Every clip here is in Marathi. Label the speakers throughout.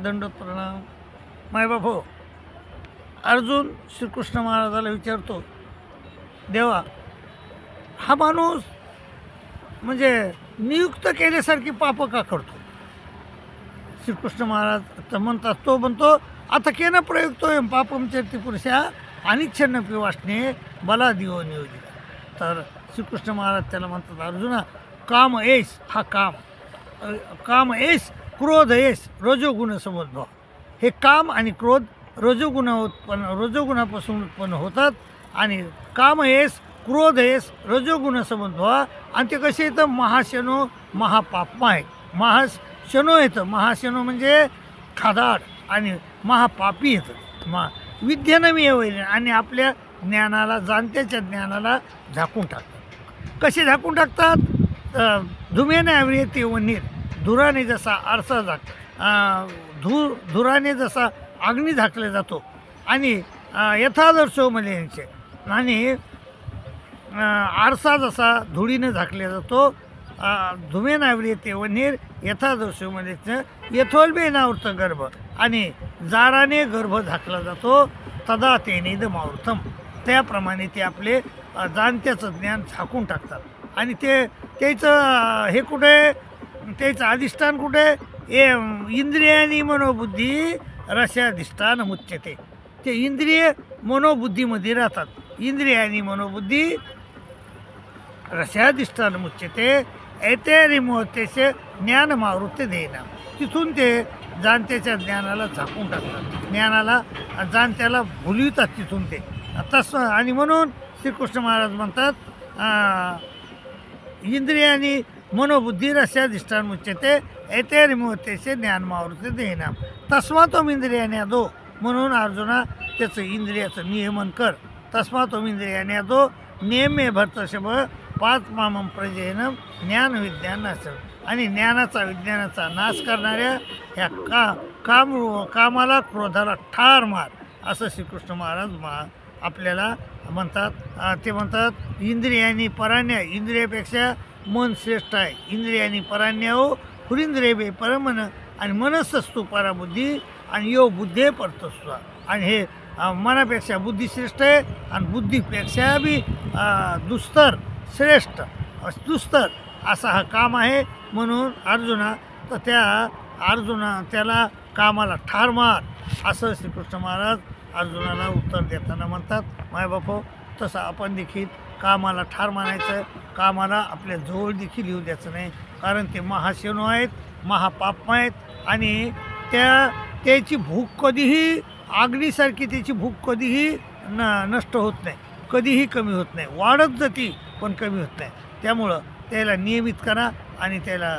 Speaker 1: दंडोत प्रणाम. मायबाप हो, अर्जुन श्रीकृष्ण महाराजाला विचारतो, देवा हा माणूस म्हणजे नियुक्त केल्यासारखी पाप का करतो? श्रीकृष्ण महाराज तर म्हणतात, तो म्हणतो आता केन प्रयुक्तोयम पापम चरती पुरुषा अनिच्छन्नपि वासने बला दिवो नियोजित. तर श्रीकृष्ण महाराज त्याला म्हणतात, अर्जुना काम एस हा काम एस क्रोध एस रजोगुण समुद्भव. हे काम आणि क्रोध रजोगुणापासून उत्पन्न होतात आणि काम एस क्रोध एस रजोगुण समुद्भव. आणि ते कसे येतं? महाशनो महापापमा आहेत. महाशनो येतं, महाशनो म्हणजे खादाड, आणि महापापी येतं विद्येनं मी येईल, आणि आपल्या ज्ञानाला, जाणत्याच्या ज्ञानाला झाकून टाकतात. कसे झाकून टाकतात? धुमेने आवृत्ती वनीर, धुराने जसा आरसा धुराने जसा अग्नी झाकला जातो, आणि यथादर्शो मलिनचे, आणि आरसा जसा धुळीने झाकला जातो. धुमेन आवृत्ती वनीर यथादर्शो मलिन यथोल्बेनावृत गर्भ, आणि जाराने गर्भ झाकला जातो. तदा तेनेदमावृतम, त्याप्रमाणे ते आपले जाणत्याचं ज्ञान झाकून टाकतात. आणि त्याचं हे कुठे, त्याचं अधिष्ठान कुठे? इंद्रियानी मनोबुद्धी रसाधिष्ठान मुच्यते. ते इंद्रिय मनोबुद्धीमध्ये राहतात. इंद्रियानी मनोबुद्धी रसाधिष्ठान मुच्यते ऐतेरिमोतेचे ज्ञानमावृत्ती देणं. तिथून ते जाणत्याच्या ज्ञानाला झाकून टाकतात, ज्ञानाला जाणत्याला भुलवितात तिथून ते तसं. आणि म्हणून श्रीकृष्ण महाराज म्हणतात, इंद्रियानी मनोबुद्धी रसाधिष्ठान मुच्यते ऐतेरिमोतेचे ज्ञानमावृत्ती देणं. तस्मातोम इंद्रियाने दो, म्हणून अर्जुना त्याचं इंद्रियाचं नियमन कर. तस्मातोम इंद्रियाने दो नियमे भरतशभ पाच मामम प्रजयनम ज्ञान विज्ञान असं. आणि ज्ञानाचा विज्ञानाचा नाश करणाऱ्या ह्या कामाला क्रोधाला ठार मार, असं श्रीकृष्ण महाराज आपल्याला म्हणतात. ते म्हणतात इंद्रियानी पराण्या, इंद्रियापेक्षा मन श्रेष्ठ आहे. इंद्रियानी पराण्या हो हुरिंद्रिय बे परमन, आणि मनसस्तु पराबुद्धी, आणि यो बुद्धे परतस्व. आणि हे मनापेक्षा बुद्धी श्रेष्ठ आहे, आणि बुद्धीपेक्षा बी दुस्तर श्रेष्ठ दुस्तर असा हा काम आहे. म्हणून अर्जुना त्याला कामाला ठार मार, असं श्रीकृष्ण महाराज अर्जुनाला उत्तर देताना म्हणतात. मायबापो, तसं आपण देखील कामाला ठार मानायचं, कामाला आपल्या जवळ देखील येऊ द्यायचं नाही. कारण ते महाशनो आहेत, महापाप आहेत, आणि त्याची भूक कधीही आगीसारखी त्याची भूक कधीही नष्ट होत नाही, कधीही कमी होत नाही, वाढत जाती पण कमी होत नाही. त्यामुळं त्याला नियमित करा, आणि त्याला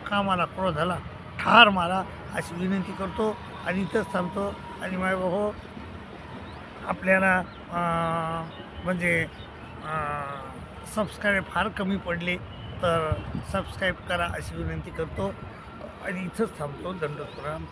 Speaker 1: कामाला क्रोधाला ठार मारा, अशी विनंती करतो. आणि इथंच थांबतो. आणि मायबाबा, आपल्याला म्हणजे सबस्क्राईब फार कमी पडले, तर सबस्क्राईब करा अशी विनंती करतो. आणि इथंच थांबतो. दंडोत प्रणाम.